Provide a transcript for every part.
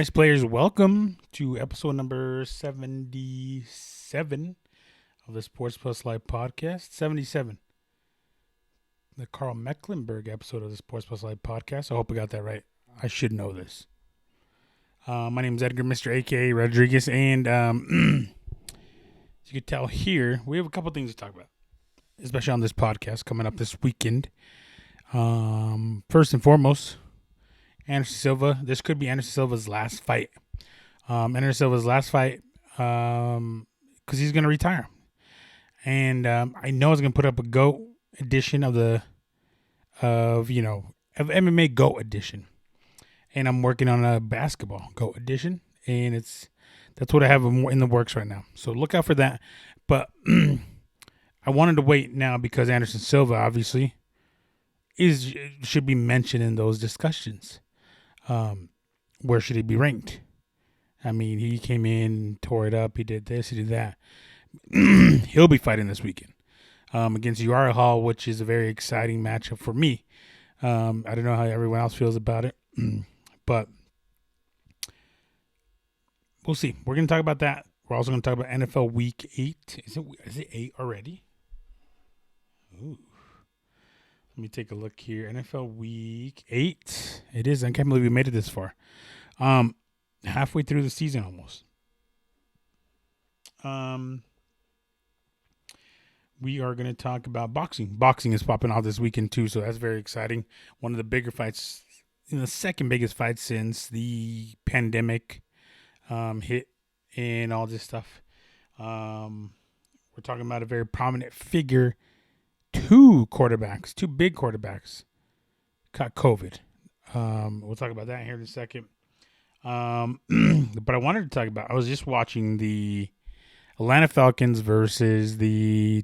Nice players, welcome to episode number 77 of the Sports Plus Live podcast. 77. The Carl Mecklenburg episode of the Sports Plus Live podcast. I hope I got that right. I should know this. My name is Edgar, Mr. AKA Rodriguez, and as you can tell here, we have a couple things to talk about, especially on this podcast coming up this weekend. First and foremost, Anderson Silva. This could be Anderson Silva's last fight. Anderson Silva's last fight because he's going to retire. And I know it's going to put up a GOAT edition of MMA GOAT edition. And I'm working on a basketball GOAT edition. And that's what I have in the works right now. So look out for that. But I wanted to wait now because Anderson Silva obviously should be mentioned in those discussions. Where should he be ranked? I mean, he came in, tore it up. He did this, he did that. He'll be fighting this weekend against Uriah Hall, which is a very exciting matchup for me. I don't know how everyone else feels about it, but we'll see. We're going to talk about that. We're also going to talk about NFL Week 8. Is it 8 already? Ooh. Let me take a look here. NFL Week 8. It is. I can't believe we made it this far. Halfway through the season almost. We are going to talk about boxing. Boxing is popping off this weekend too, so that's very exciting. One of the bigger fights, the second biggest fight since the pandemic hit and all this stuff. We're talking about a very prominent figure. Two big quarterbacks caught COVID. We'll talk about that here in a second. But I wanted to talk about, I was just watching the Atlanta Falcons versus the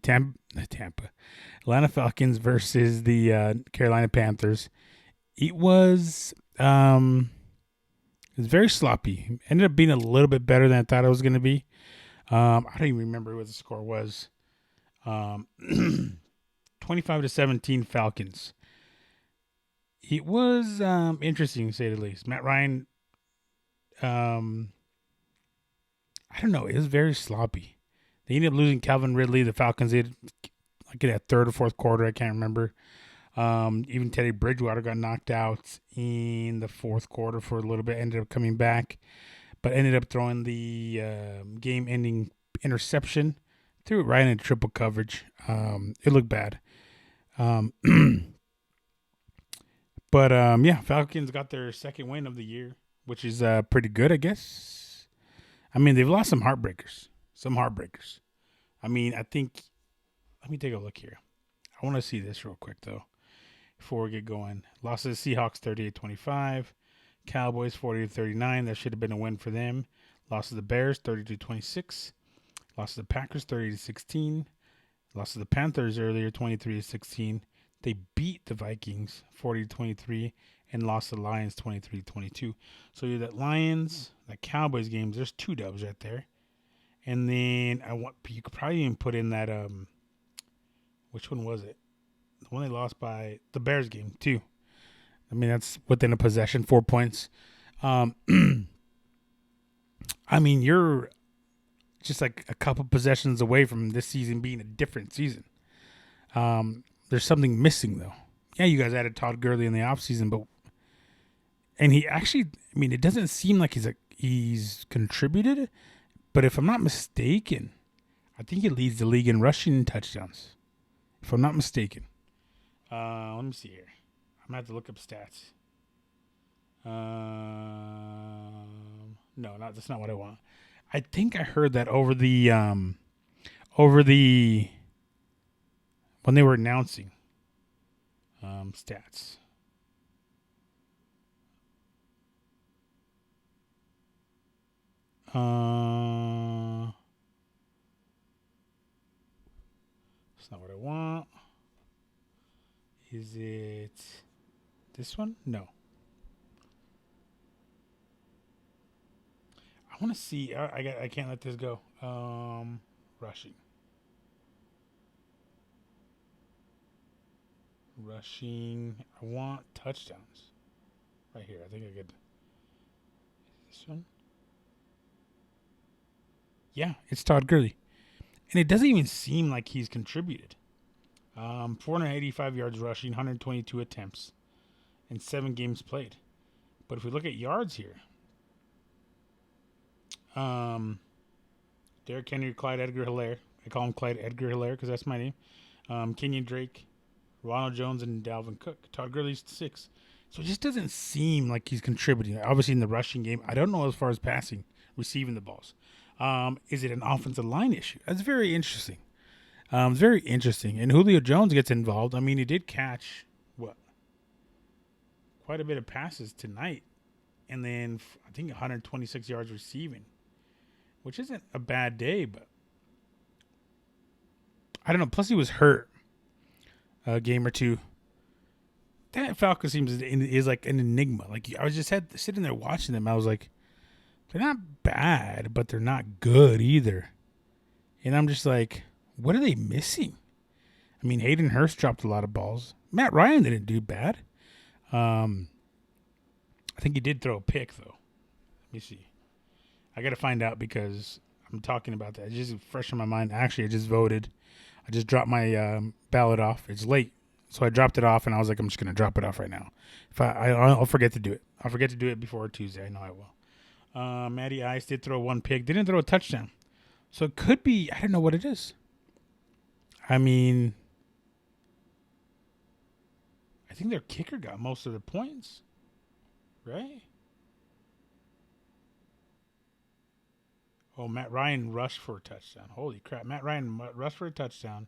Atlanta Falcons versus the Carolina Panthers. It was very sloppy. Ended up being a little bit better than I thought it was going to be. I don't even remember what the score was. 25-17 Falcons. It was interesting to say the least. Matt Ryan, I don't know. It was very sloppy. They ended up losing Calvin Ridley. The Falcons did like in that third or fourth quarter. I can't remember. Even Teddy Bridgewater got knocked out in the fourth quarter for a little bit. Ended up coming back, but ended up throwing the game-ending interception. Threw it right into triple coverage. It looked bad. But Falcons got their second win of the year, which is pretty good, I guess. I mean, they've lost some heartbreakers. I mean, I think, let me take a look here. I want to see this real quick, though, before we get going. Lost to the Seahawks 38-25. Cowboys 40-39. That should have been a win for them. Lost to the Bears 30-26. Lost to the Packers 30-16. Lost to the Panthers earlier 23-16. They beat the Vikings 40-23 and lost to the Lions 23-22. So you're that Lions, that Cowboys games, there's two dubs right there. And then you could probably even put in that which one was it? The one they lost by the Bears game too. I mean, that's within a possession, 4 points. I mean, you're just like a couple possessions away from this season being a different season. There's something missing, though. Yeah, you guys added Todd Gurley in the offseason, and he actually, I mean, it doesn't seem like he's contributed, but if I'm not mistaken, I think he leads the league in rushing touchdowns. If I'm not mistaken. Let me see here. I'm going to have to look up stats. No, that's not what I want. I think I heard that over the when they were announcing stats. That's not what I want. Is it this one? No. I want to see. I can't let this go. Rushing. I want touchdowns. Right here. I think I could. This one. Yeah, it's Todd Gurley. And it doesn't even seem like he's contributed. 485 yards rushing, 122 attempts, and 7 games played. But if we look at yards here, Derrick Henry, Clyde Edgar-Hilaire. I call him Clyde Edgar-Hilaire because that's my name. Kenyon Drake, Ronald Jones, and Dalvin Cook. Todd Gurley's 6. So it just doesn't seem like he's contributing. Obviously, in the rushing game, I don't know as far as passing, receiving the balls. Is it an offensive line issue? That's very interesting. Very interesting. And Julio Jones gets involved. I mean, he did catch, quite a bit of passes tonight. And then, I think, 126 yards receiving, which isn't a bad day, but I don't know. Plus, he was hurt a game or two. That Falcons team is like an enigma. Like, I was just sitting there watching them. I was like, they're not bad, but they're not good either. And I'm just like, what are they missing? I mean, Hayden Hurst dropped a lot of balls. Matt Ryan didn't do bad. I think he did throw a pick, though. Let me see. I got to find out because I'm talking about that. It's just fresh in my mind. Actually, I just voted. I just dropped my ballot off. It's late, so I dropped it off, and I was like, I'm just going to drop it off right now. If I'll forget to do it. I'll forget to do it before Tuesday. I know I will. Matty Ice did throw one pick. Didn't throw a touchdown. So it could be, I don't know what it is. I mean, I think their kicker got most of the points, right? Oh, Matt Ryan rushed for a touchdown. Holy crap. Matt Ryan rushed for a touchdown.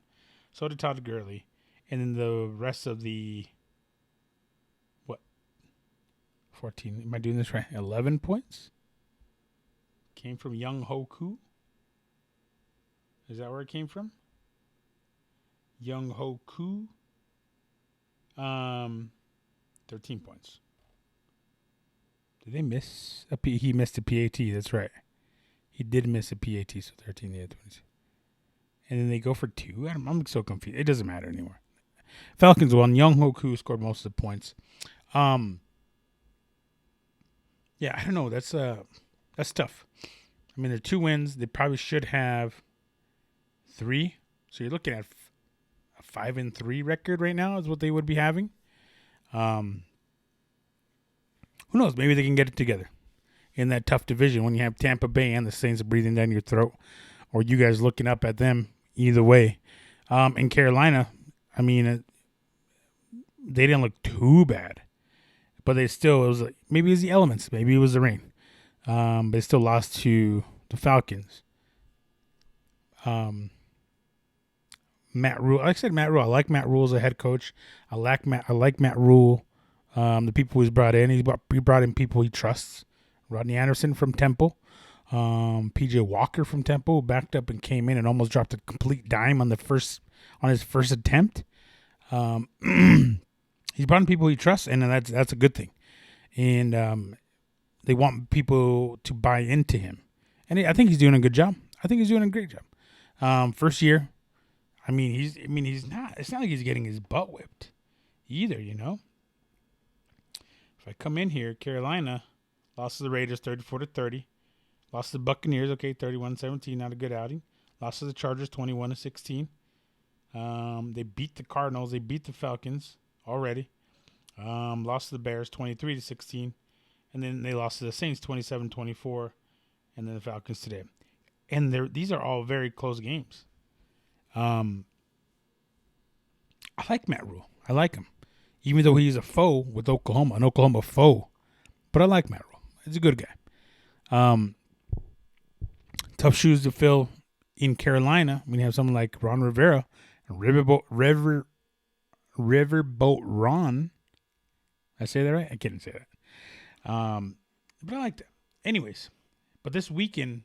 So did Todd Gurley. And then the rest of the, 14. Am I doing this right? 11 points? Came from Young Hoku. Is that where it came from? Young Hoku. 13 points. Did they miss a P? He missed a PAT. That's right. He did miss a PAT, so 13, 20. And then they go for 2. I'm so confused. It doesn't matter anymore. Falcons won. Young Hoku scored most of the points. Yeah, I don't know. That's tough. I mean, they're 2 wins. They probably should have 3. So you're looking at a 5-3 record right now is what they would be having. Who knows? Maybe they can get it together in that tough division when you have Tampa Bay and the Saints breathing down your throat, or you guys looking up at them. Either way, in Carolina, I mean, they didn't look too bad, but it was like, maybe it was the elements, maybe it was the rain. But they still lost to the Falcons. Matt Rule. Like I said, Matt Rule. I like Matt Rule as a head coach. I like Matt Rule. The people he's brought in. He brought in people he trusts. Rodney Anderson from Temple. PJ Walker from Temple backed up and came in and almost dropped a complete dime on his first attempt. He's brought in people he trusts, and that's a good thing. And they want people to buy into him, and I think he's doing a good job. I think he's doing a great job. First year. I mean, he's not. It's not like he's getting his butt whipped, either. You know. If I come in here, Carolina lost to the Raiders 34-30, lost to the Buccaneers, 31-17, not a good outing. Lost to the Chargers 21-16. They beat the Cardinals. They beat the Falcons already. Lost to the Bears 23-16, and then they lost to the Saints 27-24, and then the Falcons today. And these are all very close games. I like Matt Rule. I like him. Even though he's a foe with Oklahoma, an Oklahoma foe. But I like Matt Rule. He's a good guy. Tough shoes to fill in Carolina when you have someone like Ron Rivera and Riverboat Ron. Did I say that right? I couldn't say that. But I like that. Anyways, but this weekend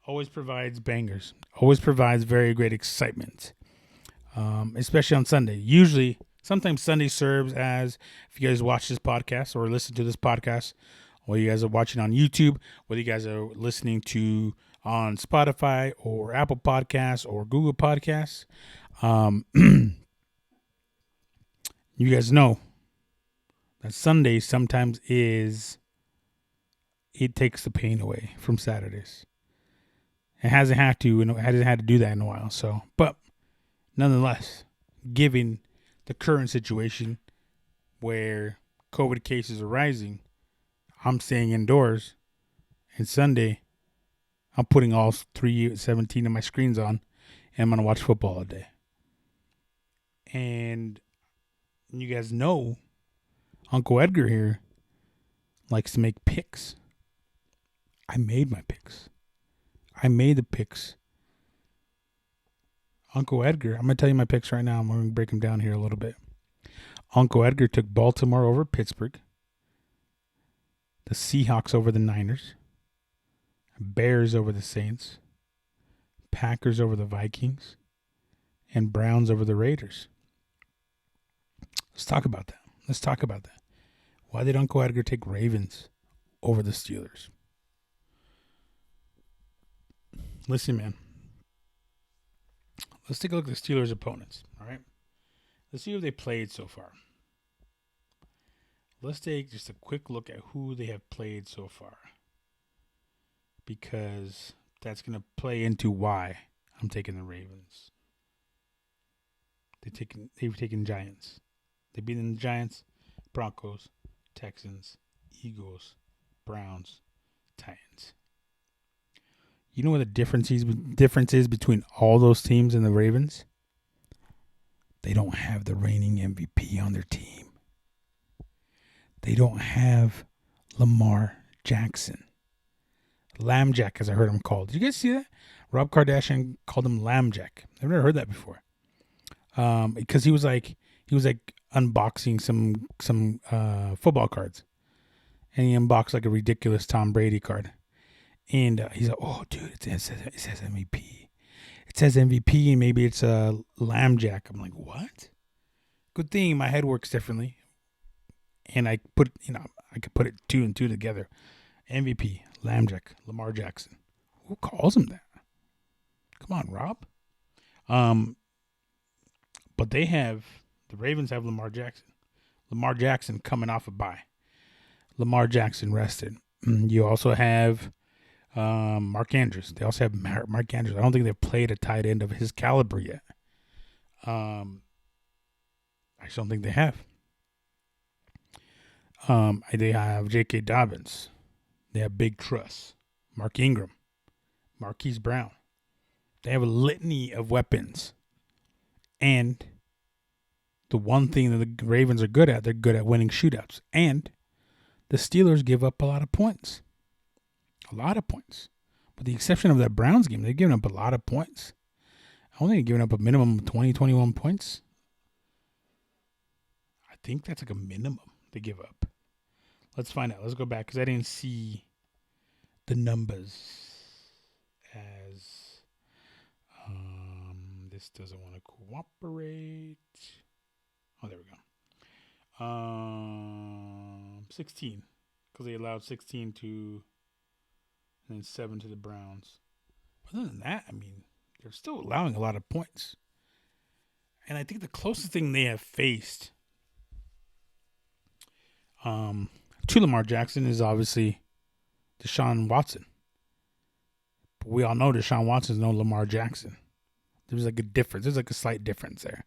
always provides bangers. Always provides very great excitement. Especially on Sunday. Sometimes Sunday serves as, if you guys watch this podcast or listen to this podcast, whether you guys are watching on YouTube, whether you guys are listening to on Spotify or Apple Podcasts or Google Podcasts, you guys know that Sunday sometimes is it takes the pain away from Saturdays. It hasn't had to, hasn't had to do that in a while. So, but nonetheless, given the current situation where COVID cases are rising, I'm staying indoors. And Sunday, I'm putting all 317 of my screens on, and I'm gonna watch football all day. And you guys know, Uncle Edgar here likes to make picks. I made my picks. I made the picks. Uncle Edgar, I'm going to tell you my picks right now. I'm going to break them down here a little bit. Uncle Edgar took Baltimore over Pittsburgh, the Seahawks over the Niners, Bears over the Saints, Packers over the Vikings, and Browns over the Raiders. Let's talk about that. Why did Uncle Edgar take Ravens over the Steelers? Listen, man. Let's take a look at the Steelers' opponents, all right? Let's see who they played so far. Let's take just a quick look at who they have played so far, because that's going to play into why I'm taking the Ravens. They've taken Giants. They've beaten the Giants, Broncos, Texans, Eagles, Browns, Titans. You know what the difference is between all those teams and the Ravens? They don't have the reigning MVP on their team. They don't have Lamar Jackson. Lambjack, as I heard him called. Did you guys see that? Rob Kardashian called him Lambjack. I've never heard that before. Because he was like unboxing some football cards, and he unboxed like a ridiculous Tom Brady card. And he's like, "Oh, dude, it says MVP. It says MVP, and maybe it's a Lambjack." I'm like, "What?" Good thing my head works differently, and I could put it two and two together. MVP, Lambjack, Lamar Jackson. Who calls him that? Come on, Rob. But the Ravens have Lamar Jackson. Lamar Jackson coming off a bye. Lamar Jackson rested. You also have Mark Andrews. They also have Mark Andrews. I don't think they've played a tight end of his caliber yet. I just don't think they have. They have J.K. Dobbins. They have Big Truss, Mark Ingram, Marquise Brown. They have a litany of weapons. And the one thing that the Ravens are good at, they're good at winning shootouts. And the Steelers give up a lot of points. A lot of points. With the exception of that Browns game, they've given up a lot of points. I only given up a minimum of 20, 21 points. I think that's like a minimum they give up. Let's find out. Let's go back because I didn't see the numbers as this doesn't want to cooperate. Oh, there we go. 16 because they allowed 16 to, and then 7 to the Browns. Other than that, I mean, they're still allowing a lot of points. And I think the closest thing they have faced to Lamar Jackson is obviously Deshaun Watson. But we all know Deshaun Watson is no Lamar Jackson. There's like a difference. There's like a slight difference there.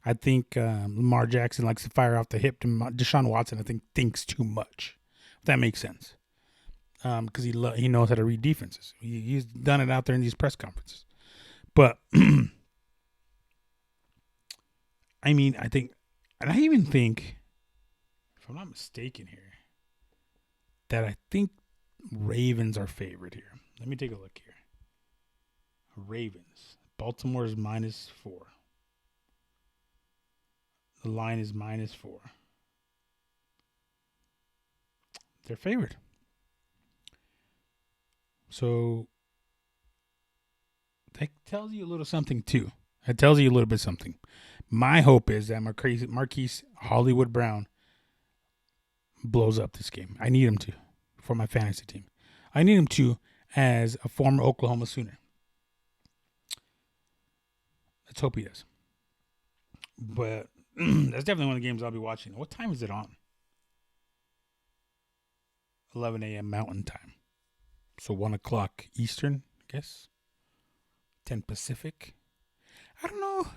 I think Lamar Jackson likes to fire off the hip. Deshaun Watson, I think, thinks too much. If that makes sense. Because he knows how to read defenses. He's done it out there in these press conferences. But, I mean, I think, and I even think, if I'm not mistaken here, that I think Ravens are favored here. Let me take a look here. Ravens. Baltimore is -4. The line is -4. They're favored. So that tells you a little something too. That tells you a little bit something. My hope is that Marquise Hollywood Brown blows up this game. I need him to for my fantasy team. I need him to as a former Oklahoma Sooner. Let's hope he does. But that's definitely one of the games I'll be watching. What time is it on? 11 a.m. Mountain Time. So 1 o'clock Eastern, I guess. 10 Pacific. I don't know.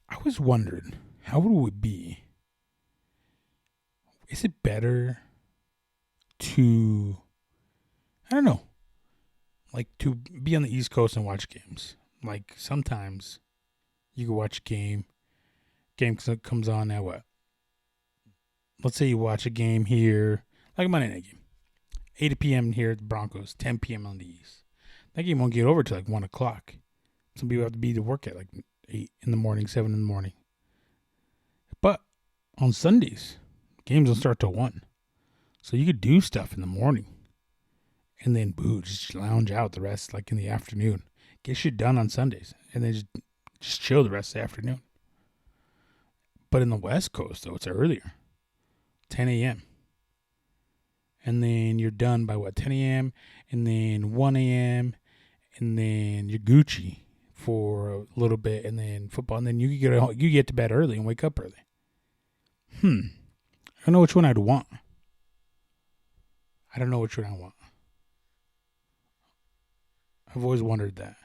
I was wondering, how would it be? Is it better to, I don't know, like to be on the East Coast and watch games? Like sometimes you can watch a game comes on at what? Let's say you watch a game here, like a Monday night game. 8 p.m. here at the Broncos, 10 p.m. on the East. That game won't get over till like 1 o'clock. Some people have to be to work at like 8 in the morning, 7 in the morning. But on Sundays, games don't start till 1. So you could do stuff in the morning. And then, just lounge out the rest like in the afternoon. Get shit done on Sundays. And then just chill the rest of the afternoon. But in the West Coast, though, it's earlier. 10 a.m. And then you're done by 10 a.m. And then 1 a.m. And then you're Gucci for a little bit. And then football. And then you get to bed early and wake up early. I don't know which one I'd want. I don't know which one I want. I've always wondered that.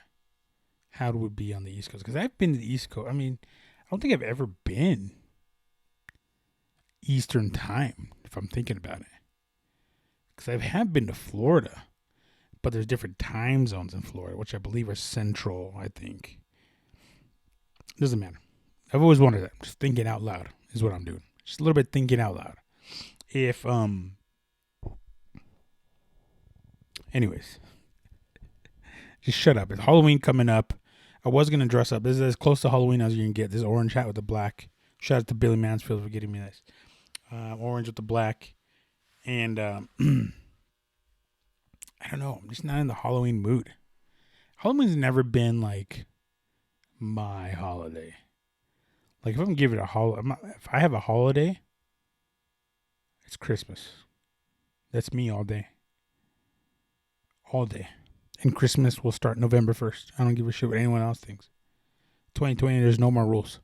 How it would be on the East Coast. Because I've been to the East Coast. I mean, I don't think I've ever been Eastern time, if I'm thinking about it. Because I have been to Florida. But there's different time zones in Florida, which I believe are central, I think. Doesn't matter. I've always wondered that. Just thinking out loud is what I'm doing. Just a little bit thinking out loud. Anyways. Just shut up. It's Halloween coming up. I was going to dress up. This is as close to Halloween as you can get. This orange hat with the black. Shout out to Billy Mansfield for getting me this. Orange with the black. And I don't know. I'm just not in the Halloween mood. Halloween's never been like my holiday. Like if I'm giving it if I have a holiday, it's Christmas. That's me all day. All day. And Christmas will start November 1st. I don't give a shit what anyone else thinks. 2020, there's no more rules.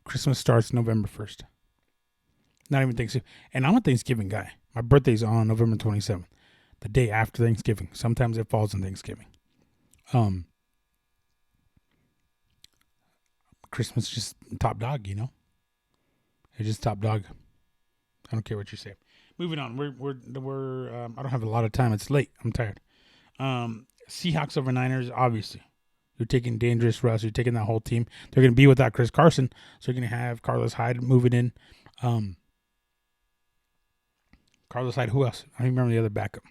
Christmas starts November 1st. Not even Thanksgiving. And I'm a Thanksgiving guy. My birthday's on November 27th. The day after Thanksgiving. Sometimes it falls on Thanksgiving. Christmas is just top dog, you know? It's just top dog. I don't care what you say. Moving on. We're I don't have a lot of time. It's late. I'm tired. Seahawks over Niners, obviously. You're taking dangerous Russ. You're taking that whole team. They're going to be without Chris Carson, so you're going to have Carlos Hyde moving in. Carlos Hyde, who else? I don't remember the other backup.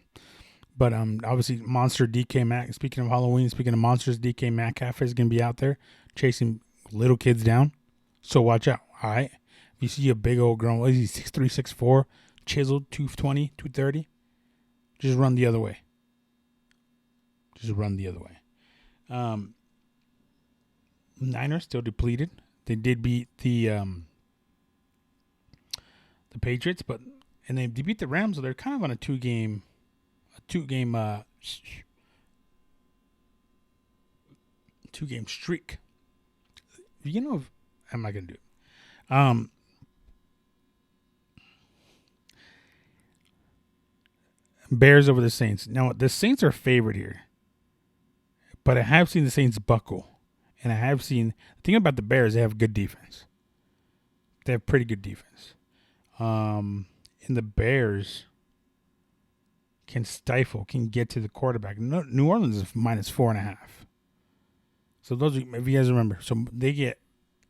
But obviously, monster DK Mac. Speaking of Halloween, speaking of monsters, DK Metcalf is going to be out there chasing little kids down. So watch out, all right? If you see a big old grown, what is he, 6'3", 6'4", chiseled, 220, 230, just run the other way. Just run the other way. Niners still depleted. They did beat the Patriots, and they beat the Rams. So they're kind of on a two game streak. You know, I'm not gonna do it. Bears over the Saints. Now the Saints are favored here. But I have seen the Saints buckle. And I have seen... The thing about the Bears, they have good defense. They have pretty good defense. And the Bears can get to the quarterback. New Orleans is minus 4.5. So those, if you guys remember, so they're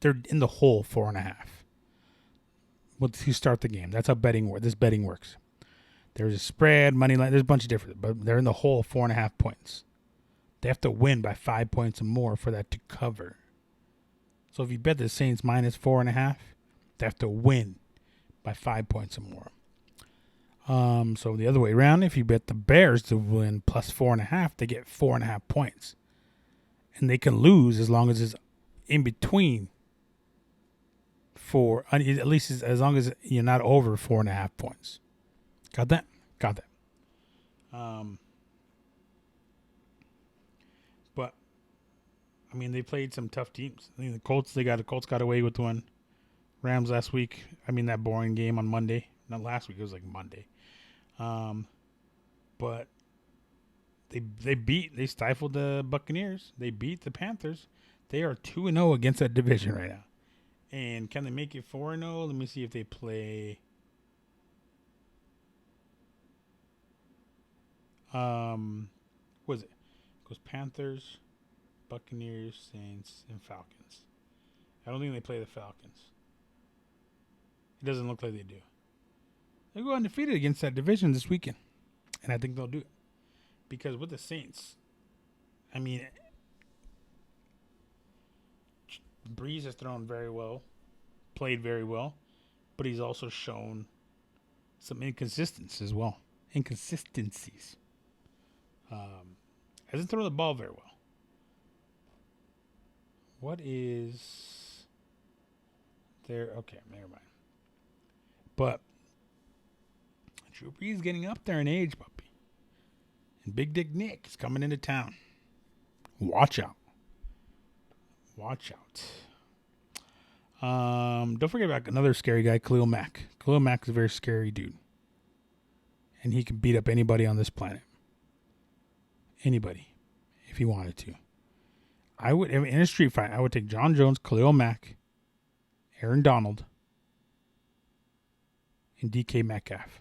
in the hole 4.5. To start the game. That's how this betting works. There's a spread, money line, there's a bunch of different, but they're in the hole 4.5 points. They have to win by 5 points or more for that to cover. So if you bet the Saints minus 4.5, they have to win by 5 points or more. So the other way around, if you bet the Bears to win plus 4.5, they get 4.5 points. And they can lose as long as it's in between at least as long as you're not over 4.5 points. Got that? Got that. But I mean, they played some tough teams. I mean, the Colts got away with one. Rams last week. I mean, that boring game on Monday. Not last week. It was like Monday. But they stifled the Buccaneers. They beat the Panthers. They are 2-0 against that division right now. And can they make it 4-0? Let me see if they play. What is it? It goes Panthers, Buccaneers, Saints, and Falcons. I don't think they play the Falcons. It doesn't look like they do. They go undefeated against that division this weekend, and I think they'll do it because with the Saints, I mean, Breeze has thrown very well, played very well, but he's also shown some inconsistencies as well. Inconsistencies. Hasn't thrown the ball very well. What is there? Okay, never mind. But Drew Brees getting up there in age, puppy. And Big Dick Nick is coming into town. Watch out. Watch out. Don't forget about another scary guy, Khalil Mack. Khalil Mack is a very scary dude. And he can beat up anybody on this planet. Anybody. If he wanted to. I would, in a street fight, I would take John Jones, Khalil Mack, Aaron Donald, and DK Metcalf.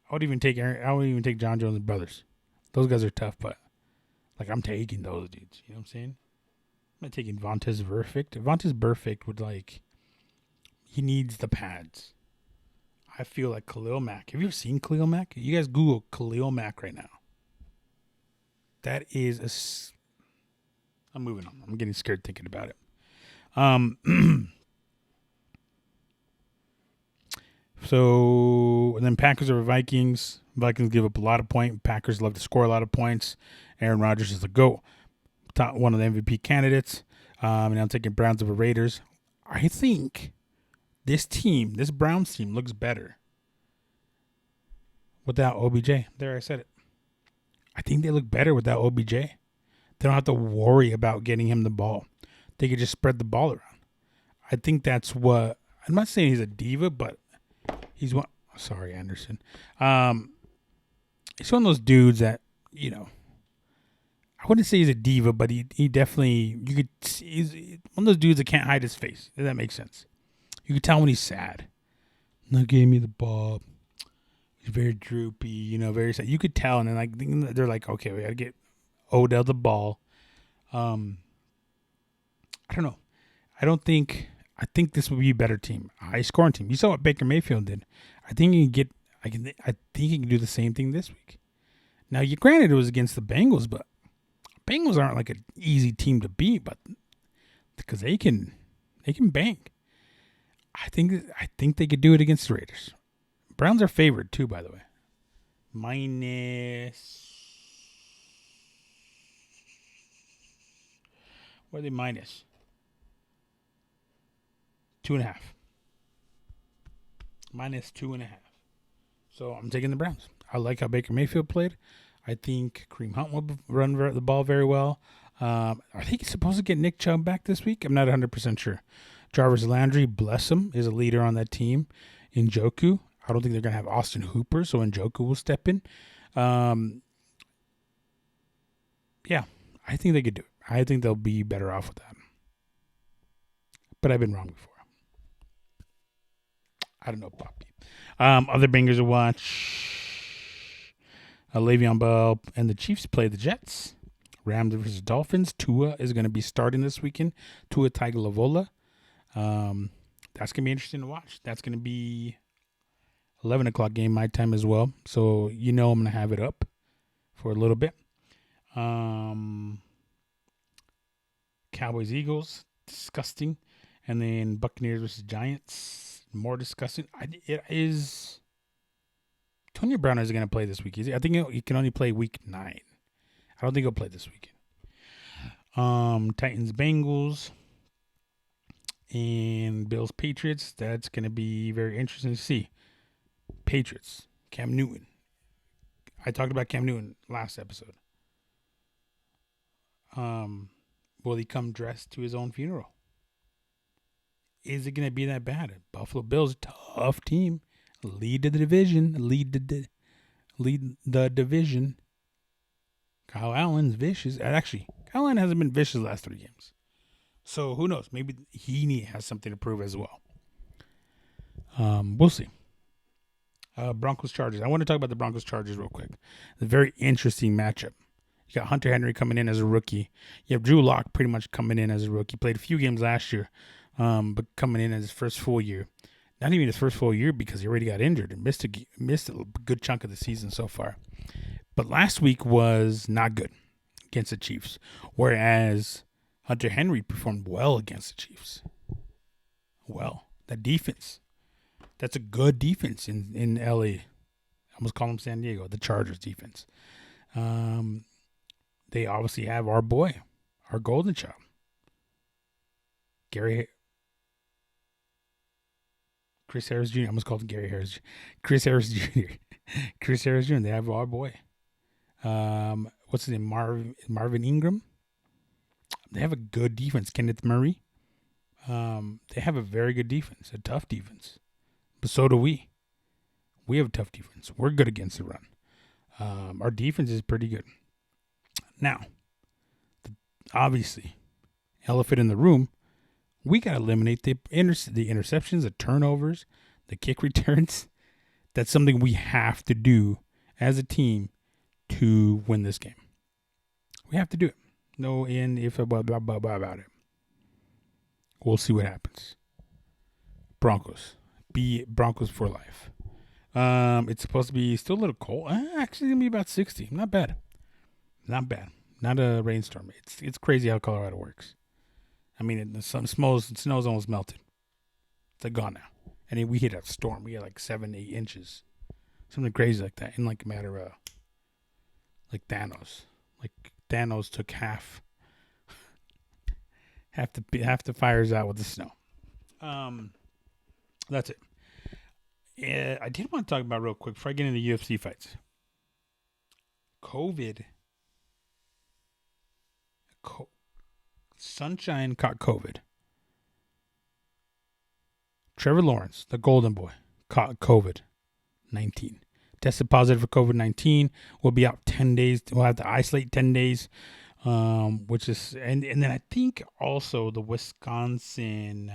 I would even take John Jones' brothers. Those guys are tough, but like I'm taking those dudes. You know what I'm saying? I'm not taking Vontaze Burfict. Vontaze Burfict would he needs the pads. I feel like Khalil Mack. Have you ever seen Khalil Mack? You guys Google Khalil Mack right now. That is I'm moving on. I'm getting scared thinking about it. So, and then Packers over Vikings. Vikings give up a lot of points. Packers love to score a lot of points. Aaron Rodgers is the GOAT. One of the MVP candidates. And I'm taking Browns over Raiders. I think this Browns team looks better without OBJ. There, I said it. I think they look better without OBJ. They don't have to worry about getting him the ball. They could just spread the ball around. I think that's what... I'm not saying he's a diva, but he's one... Sorry, Anderson. He's one of those dudes that, I wouldn't say he's a diva, but he definitely... He's one of those dudes that can't hide his face. If that makes sense. You can tell when he's sad. Not giving me the ball. He's very droopy, very sad. You could tell, and then they're like, okay, we got to get Odell the ball. I don't know. I think this would be a better team, a high scoring team. You saw what Baker Mayfield did. I think he can do the same thing this week. Now, granted, it was against the Bengals, but Bengals aren't like an easy team to beat, but because they can bang. I think they could do it against the Raiders. Browns are favored too, by the way. Minus. What are they minus? 2.5. Minus 2.5. So I'm taking the Browns. I like how Baker Mayfield played. I think Kareem Hunt will run the ball very well. Are they supposed to get Nick Chubb back this week? I'm not 100% sure. Jarvis Landry, bless him, is a leader on that team. Njoku, I don't think they're going to have Austin Hooper, so Njoku will step in. Yeah, I think they could do it. I think they'll be better off with that. But I've been wrong before. I don't know, Poppy. Other bangers to watch. Le'Veon Bell and the Chiefs play the Jets. Rams versus Dolphins. Tua is going to be starting this weekend. Tua Tagovailoa. That's going to be interesting to watch. That's going to be 11 o'clock game my time as well. So I'm going to have it up for a little bit. Cowboys Eagles, disgusting. And then Buccaneers versus Giants, more disgusting. It is. Antonio Brown isn't going to play this week. I think he can only play week 9. I don't think he'll play this weekend. Titans Bengals and Bills Patriots. That's going to be very interesting to see. Patriots, Cam Newton. I talked about Cam Newton last episode. Will he come dressed to his own funeral? Is it going to be that bad? Buffalo Bills, tough team. Lead the division. Lead the division. Kyle Allen's vicious. Actually, Kyle Allen hasn't been vicious the last 3 games. So who knows? Maybe he has something to prove as well. We'll see. Broncos Chargers. I want to talk about the Broncos Chargers real quick. It's a very interesting matchup. You got Hunter Henry coming in as a rookie. You have Drew Lock pretty much coming in as a rookie. Played a few games last year, but coming in as his first full year. Not even his first full year because he already got injured and missed a good chunk of the season so far. But last week was not good against the Chiefs, whereas Hunter Henry performed well against the Chiefs. Well, that defense. That's a good defense in LA. I almost call them San Diego, the Chargers defense. They obviously have our boy, our golden child, Chris Harris Jr. I almost called him Gary Harris. Chris Harris Jr. Chris Harris Jr. They have our boy. What's his name? Marvin Ingram. They have a good defense. Kenneth Murray. They have a very good defense, a tough defense. But so do we. We have a tough defense. We're good against the run. Our defense is pretty good. Now, obviously, elephant in the room, we got to eliminate the interceptions, the turnovers, the kick returns. That's something we have to do as a team to win this game. We have to do it. No in, if, blah, blah, blah, blah about it. We'll see what happens. Broncos. Be Broncos for life. It's supposed to be still a little cold. Actually, it's going to be about 60. Not bad. Not bad. Not a rainstorm. It's crazy how Colorado works. I mean, the snow's almost melted. It's like gone now. And we hit a storm. We had like 7-8 inches. Something crazy like that in like a matter of, like Thanos. Like Thanos took half the fires out with the snow. That's it. I did want to talk about real quick before I get into UFC fights. COVID. Sunshine caught COVID. Trevor Lawrence, the golden boy, caught COVID-19. Tested positive for COVID-19. We'll be out 10 days. We'll have to isolate 10 days. Which is, and then I think also the Wisconsin,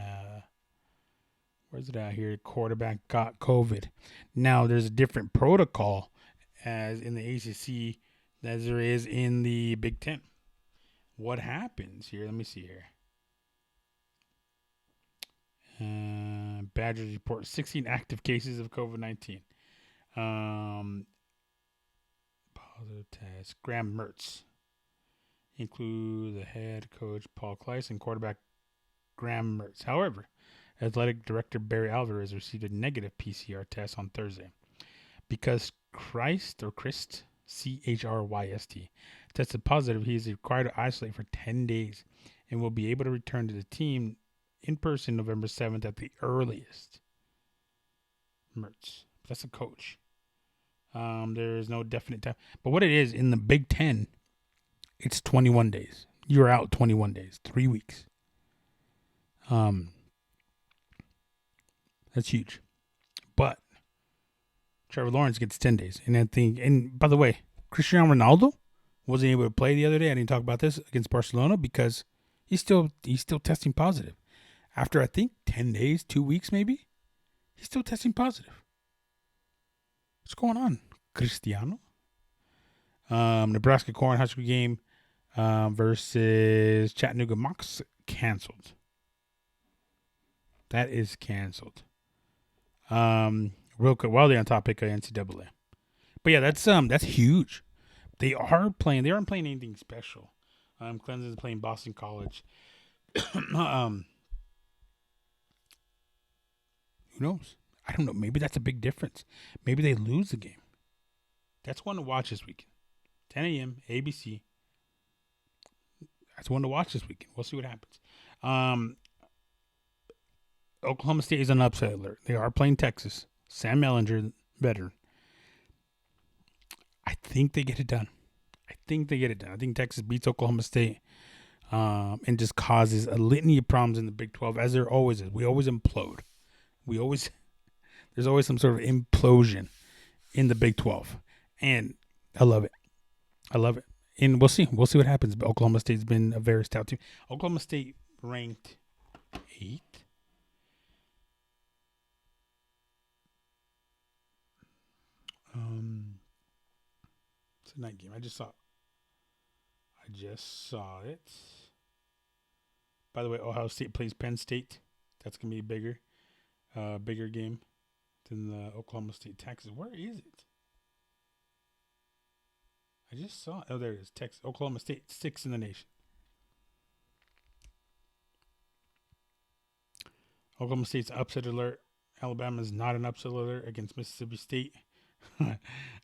where's it out here? Quarterback got COVID. Now there's a different protocol as in the ACC as there is in the Big Ten. What happens here? Let me see here. Badgers report 16 active cases of COVID-19. Positive test. Graham Mertz. Include the head coach Paul Kleiss and quarterback Graham Mertz. However, athletic director Barry Alvarez received a negative PCR test on Thursday. Because Christ, C-H-R-Y-S-T, tested positive, he is required to isolate for 10 days and will be able to return to the team in person November 7th at the earliest. Mertz. That's a coach. There is no definite time. But what it is, in the Big Ten, it's 21 days. You're out 21 days. 3 weeks. That's huge. But Trevor Lawrence gets 10 days. And I think, and by the way, Cristiano Ronaldo wasn't able to play the other day. I didn't talk about this against Barcelona because he's still testing positive. After, I think, 10 days, 2 weeks maybe, he's still testing positive. What's going on, Cristiano? Nebraska Cornhusker game versus Chattanooga Mocs canceled. That is canceled. Real quick, while they're on topic of NCAA. But yeah, that's huge. They aren't playing anything special. Clemson's playing Boston College. Who knows? I don't know. Maybe that's a big difference. Maybe they lose the game. That's one to watch this weekend. 10 a.m. ABC. That's one to watch this weekend. We'll see what happens. Oklahoma State is on upset alert. They are playing Texas. Sam Ehlinger, veteran. I think they get it done. I think Texas beats Oklahoma State and just causes a litany of problems in the Big 12, as there always is. We always implode. There's always some sort of implosion in the Big 12. And I love it. I love it. And we'll see. We'll see what happens. But Oklahoma State's been a very stout team. Oklahoma State ranked 8th. It's a night game. I just saw it. By the way, Ohio State plays Penn State. That's gonna be bigger game than the Oklahoma State Texas. Where is it? I just saw it. Oh, there it is. Texas, Oklahoma State, 6th in the nation. Oklahoma State's upset alert. Alabama's not an upset alert against Mississippi State.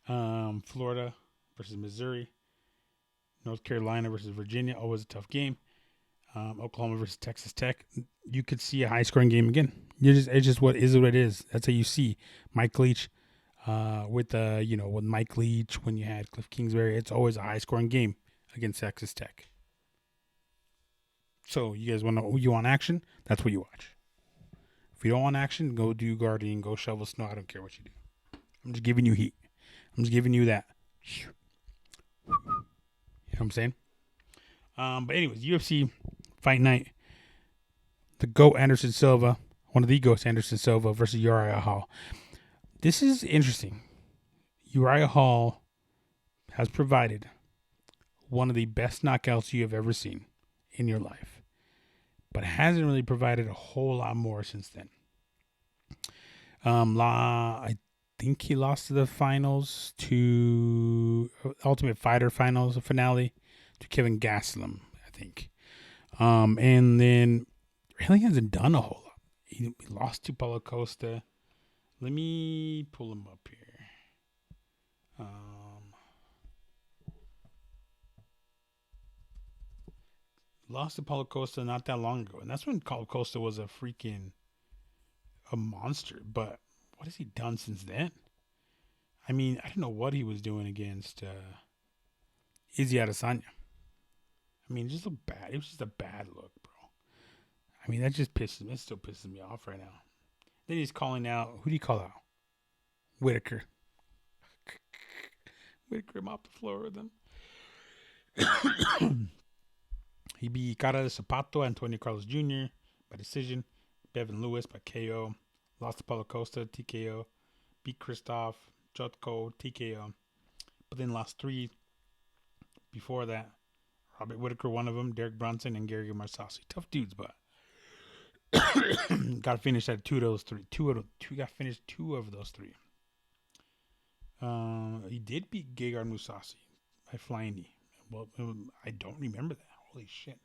Florida versus Missouri. North Carolina versus Virginia. Always a tough game. Oklahoma versus Texas Tech. You could see a high-scoring game again. It's just what it is. That's how you see Mike Leach with Mike Leach when you had Cliff Kingsbury. It's always a high-scoring game against Texas Tech. So you guys you want action? That's what you watch. If you don't want action, go do Guardian, go shovel snow. I don't care what you do. I'm just giving you heat. I'm just giving you that. You know what I'm saying? But anyways, UFC Fight Night. The GOAT Anderson Silva, one of the GOATs, Anderson Silva versus Uriah Hall. This is interesting. Uriah Hall has provided one of the best knockouts you have ever seen in your life, but hasn't really provided a whole lot more since then. I think he lost to the finals to Ultimate Fighter finale to Kevin Gastelum, I think. And then really hasn't done a whole lot. He lost to Paulo Costa. Let me pull him up here. Lost to Paulo Costa not that long ago. And that's when Paulo Costa was a monster. But what has he done since then? I mean, I don't know what he was doing against Izzy Adesanya. I mean, it just looked bad. It was just a bad look, bro. I mean, it still pisses me off right now. Then he's calling out, who do you call out? Whitaker. Whitaker mopped the floor with him. He beat Cara de Zapato, Antonio Carlos Jr. by decision. Bevan Lewis by KO. Lost to Paulo Costa, TKO. Beat Krzysztof Jotko, TKO. But then lost 3 before that. Robert Whitaker, one of them. Derek Brunson and Gary Marsassi. Tough dudes, but got to finish at 2 of those 3. Got to finish 2 of those 3. He did beat Gegard Mousasi by flying knee. Well, I don't remember that. Holy shit.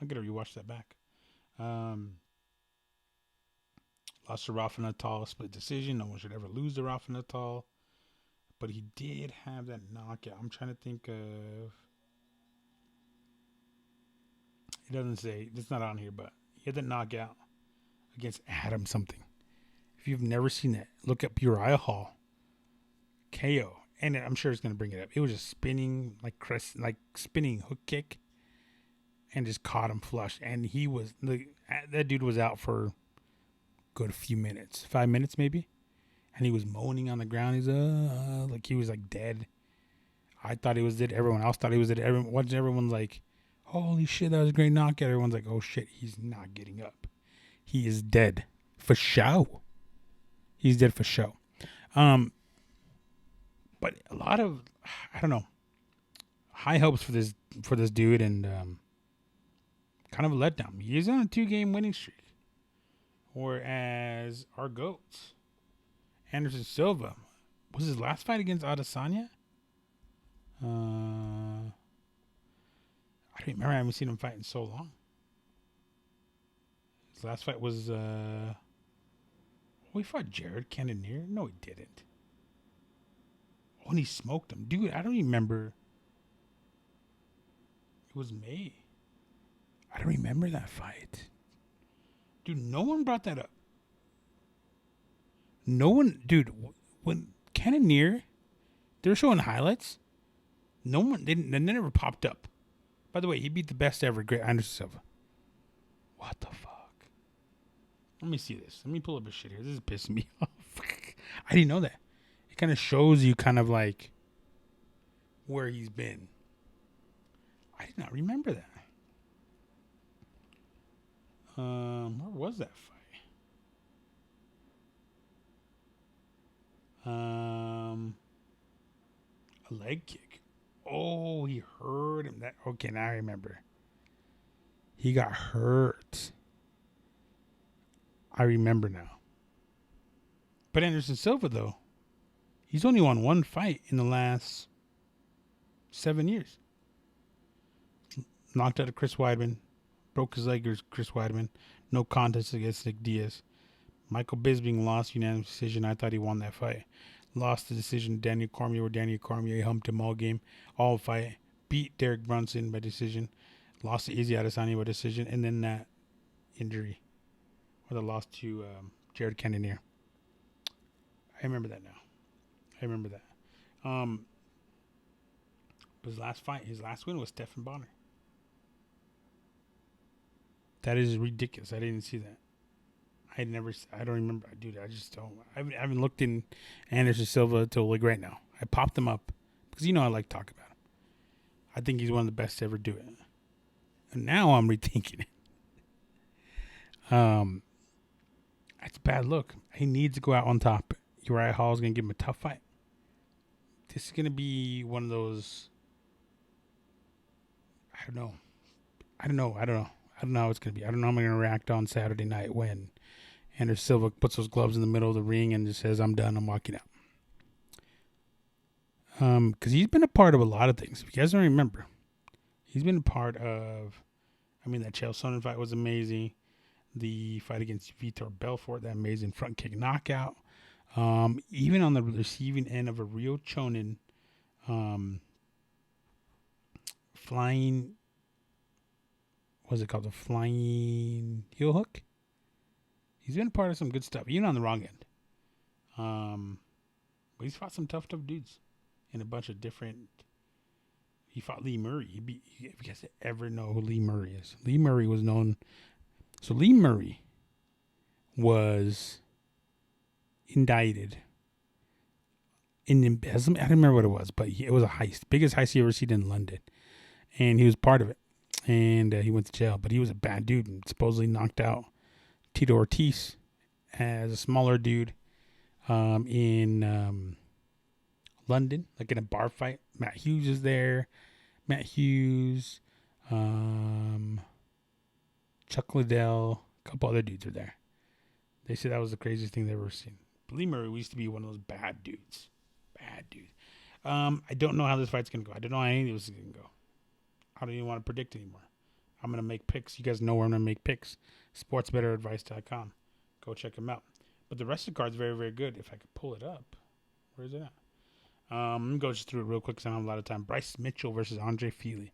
I'm going to rewatch that back. Lost to Rafa Natal, split decision. No one should ever lose to Rafa Natal. But he did have that knockout. I'm trying to think of... It doesn't say. It's not on here, but he had that knockout against Adam something. If you've never seen that, look up Uriah Hall. KO. And I'm sure it's going to bring it up. It was just spinning, spinning hook kick. And just caught him flush. And that dude was out for a good few minutes. 5 minutes maybe. And he was moaning on the ground. He's like he was like dead. I thought he was dead. Everyone else thought he was dead. Everyone's like, holy shit, that was a great knockout. Everyone's like, oh shit, he's not getting up. He is dead. For show. He's dead for show. But a lot of, I don't know, high hopes for this dude, and kind of a letdown. He's on a 2-game winning streak. Whereas our GOAT, Anderson Silva, was his last fight against Adesanya? I don't remember. I haven't seen him fight in so long. His last fight was, he fought Jared Cannonier? No, he didn't. Oh, and he smoked him. Dude, I don't remember. It was May. I don't remember that fight. Dude, no one brought that up. No one, dude, when Cannonier, they were showing highlights. No one, they never popped up. By the way, he beat the best ever, great Anderson Silva. What the fuck? Let me see this. Let me pull up his shit here. This is pissing me off. I didn't know that. It kind of shows you kind of like where he's been. I did not remember that. Where was that fight? A leg kick. Oh, he hurt him. That okay? Now I remember. He got hurt. I remember now. But Anderson Silva, though, he's only won one fight in the last 7 years. Knocked out of Chris Weidman. Broke his leg against Chris Weidman. No contest against Nick Diaz. Michael Bisping lost unanimous decision. I thought he won that fight. Lost the decision to Daniel Cormier, where Daniel Cormier humped him all game, all fight. Beat Derek Brunson by decision. Lost to Izzy Adesanya by decision. And then that injury, where the loss to Jared Cannonier. I remember that now. I remember that. His last fight, his last win was Stephan Bonner. That is ridiculous. I didn't see that. I don't remember. Dude, I just don't. I haven't looked in Anderson Silva until like right now. I popped him up because I like talking about him. I think he's one of the best to ever do it. And now I'm rethinking it. That's a bad look. He needs to go out on top. Uriah Hall is going to give him a tough fight. This is going to be one of those. I don't know how it's going to be. I don't know how I'm going to react on Saturday night when Anderson Silva puts those gloves in the middle of the ring and just says, I'm done, I'm walking out. Because he's been a part of a lot of things. If you guys don't remember, he's been a part of, that Chael Sonnen fight was amazing. The fight against Vitor Belfort, that amazing front kick knockout. Even on the receiving end of a Rio Chonin flying, what's it called? The flying heel hook? He's been a part of some good stuff, even on the wrong end. But he's fought some tough dudes in a bunch of different. He fought Lee Murray. If you guys ever know who Lee Murray is, Lee Murray was known. So Lee Murray was indicted in embezzlement. I don't remember what it was, but it was a heist, biggest heist you ever seen in London, and he was part of it. And he went to jail, but he was a bad dude and supposedly knocked out Tito Ortiz as a smaller dude in London, like in a bar fight. Matt Hughes is there. Matt Hughes, Chuck Liddell, a couple other dudes are there. They said that was the craziest thing they've ever seen. Lee Murray used to be one of those bad dudes. Bad dude. I don't know how this fight's going to go. I don't know how any of this is going to go. I don't even want to predict anymore. I'm going to make picks. You guys know where I'm going to make picks. Sportsbetteradvice.com. Go check them out. But the rest of the card's very, very good. If I could pull it up. Where is it at? Let me go just through it real quick because I don't have a lot of time. Bryce Mitchell versus Andre Fili.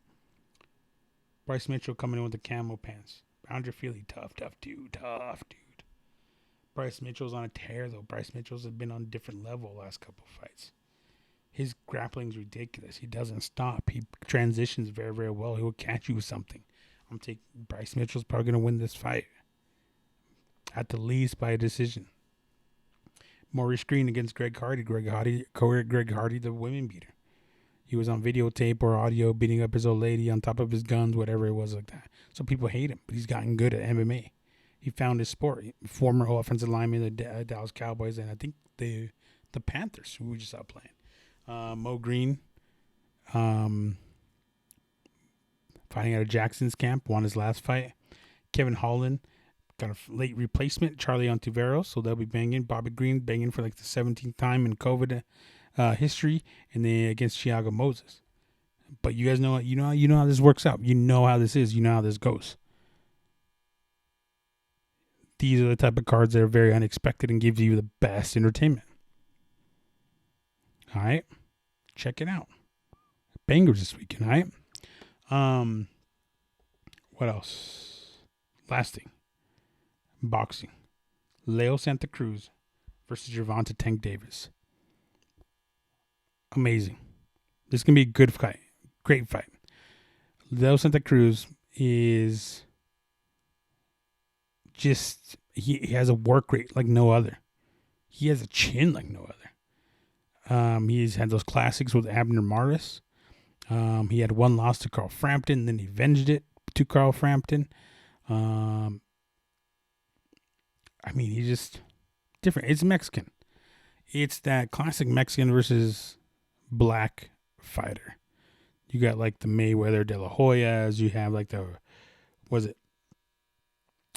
Bryce Mitchell coming in with the camo pants. Andre Fili, tough dude. Bryce Mitchell's on a tear, though. Bryce Mitchell's been on a different level last couple of fights. His grappling's ridiculous. He doesn't stop. He transitions very, very well. He will catch you with something. I'm taking Bryce Mitchell's probably going to win this fight. At the least by a decision. Maurice Green against Greg Hardy. Greg Hardy, the women beater. He was on videotape or audio beating up his old lady on top of his guns, whatever it was like that. So people hate him, but he's gotten good at MMA. He found his sport. Former offensive lineman of the Dallas Cowboys and I think the Panthers, who we just out playing. Mo Green, fighting out of Jackson's camp, won his last fight. Kevin Holland got a late replacement, Charlie Ontiveros, so they'll be banging. Bobby Green banging for like the 17th time in COVID history, and then against Thiago Moses. But you guys know how this works out. You know how this is. You know how this goes. These are the type of cards that are very unexpected and gives you the best entertainment. All right, check it out. Bangers this weekend. All right. What else? Last thing. Boxing. Leo Santa Cruz versus Gervonta Tank Davis. Amazing. This is going to be a good fight. Great fight. Leo Santa Cruz is just, he has a work rate like no other. he has a chin like no other. He's had those classics with Abner Maris. He had one loss to Carl Frampton, then he avenged it to Carl Frampton. I mean, he's just different. It's Mexican. It's that classic Mexican versus black fighter. You got like the Mayweather De La Hoyas. You have like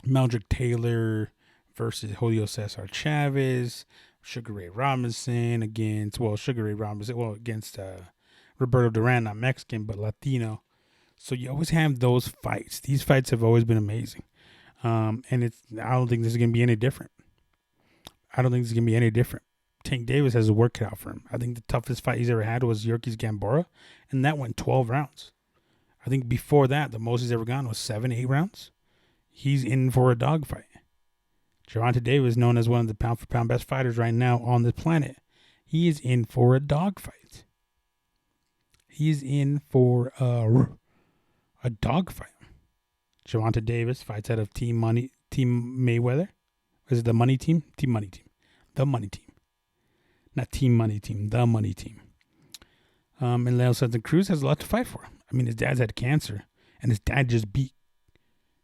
Meldrick Taylor versus Julio Cesar Chavez. Sugar Ray Robinson against Roberto Duran, not Mexican, but Latino. So you always have those fights. These fights have always been amazing. I don't think this is going to be any different. Tank Davis has a work cut out for him. I think the toughest fight he's ever had was Yorkis Gambora, and that went 12 rounds. I think before that, the most he's ever gone was 7-8 rounds. He's in for a dogfight. Gervonta Davis, known as one of the pound-for-pound best fighters right now on the planet, he is in for a dogfight. He's in for a dogfight. Gervonta Davis fights out of Team Mayweather. Is it the Money Team? Team Money Team. The Money Team. Not Team Money Team, the Money Team. And Leo Santa Cruz has a lot to fight for. I mean, his dad's had cancer, and his dad just beat,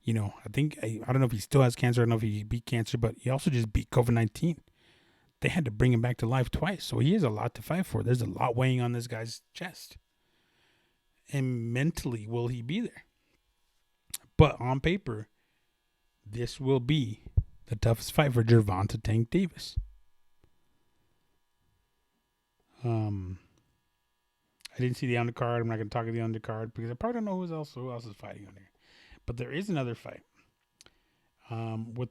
I don't know if he still has cancer, I don't know if he beat cancer, but he also just beat COVID-19. They had to bring him back to life twice, so he has a lot to fight for. There's a lot weighing on this guy's chest. And mentally, will he be there? But on paper, this will be the toughest fight for Gervonta Tank Davis. I didn't see the undercard. I'm not going to talk about the undercard because I probably don't know who else is fighting on there. But there is another fight. With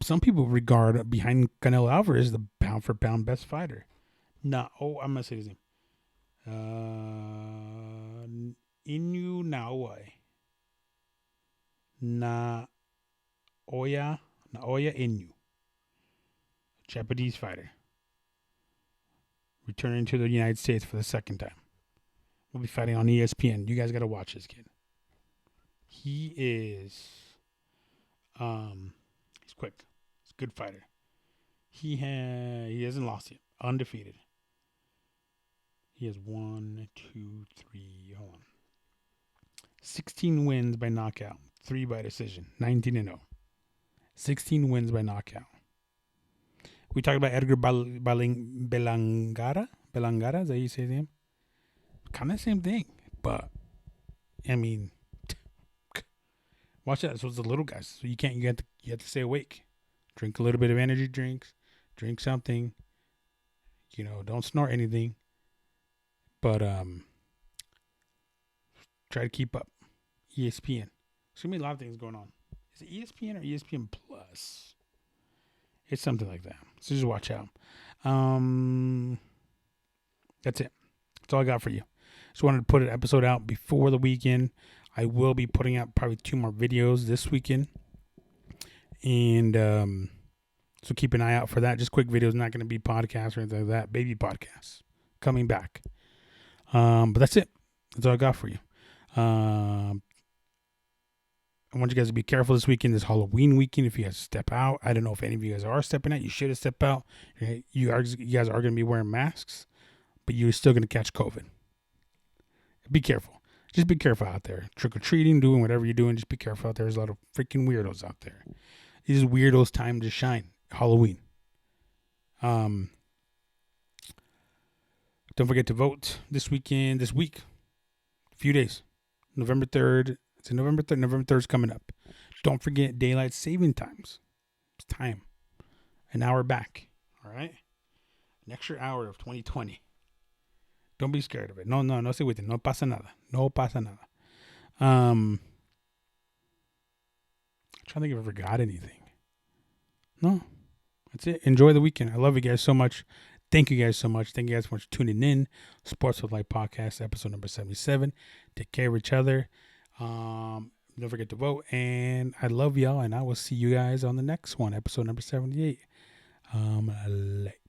some people regard behind Canelo Alvarez the pound for pound best fighter. I'm going to say his name. Inu Naoya Inu. Japanese fighter. Returning to the United States for the second time. We'll be fighting on ESPN. You guys got to watch this kid. He is, he's quick. He's a good fighter. He hasn't lost yet. Undefeated. He has 16 wins by knockout, 3 by decision, 19-0. 16 wins by knockout. We talked about Edgar Belangara. Belangara, is that how you say his name? Kind of the same thing, but I mean, watch that. So it's the little guys. So you have to stay awake. Drink a little bit of energy drinks. Drink something. Don't snort anything. But try to keep up. ESPN. There's gonna be a lot of things going on. Is it ESPN or ESPN Plus? It's something like that. So just watch out. That's it. That's all I got for you. Just wanted to put an episode out before the weekend. I will be putting out probably 2 more videos this weekend. And so keep an eye out for that. Just quick videos, not going to be podcasts or anything like that. Baby podcasts coming back. But that's it. That's all I got for you. I want you guys to be careful this weekend, this Halloween weekend. If you guys step out, I don't know if any of you guys are stepping out. You should have stepped out. You guys are going to be wearing masks, but you're still going to catch COVID. Be careful. Just be careful out there. Trick-or-treating, doing whatever you're doing, just be careful out there. There's a lot of freaking weirdos out there. This is weirdos' time to shine. Halloween. Don't forget to vote this week. A few days. November 3rd. It's November 3rd. November 3rd is coming up. Don't forget daylight saving times. It's time. An hour back. All right? An extra hour of 2020. Don't be scared of it. No se agüiten. No pasa nada. I'm trying to think if I forgot anything. No. That's it. Enjoy the weekend. I love you guys so much. Thank you guys so much. Thank you guys so much for tuning in. Sports with Life Podcast, episode number 77. Take care of each other. Don't forget to vote. And I love y'all. And I will see you guys on the next one, episode number 78. Late.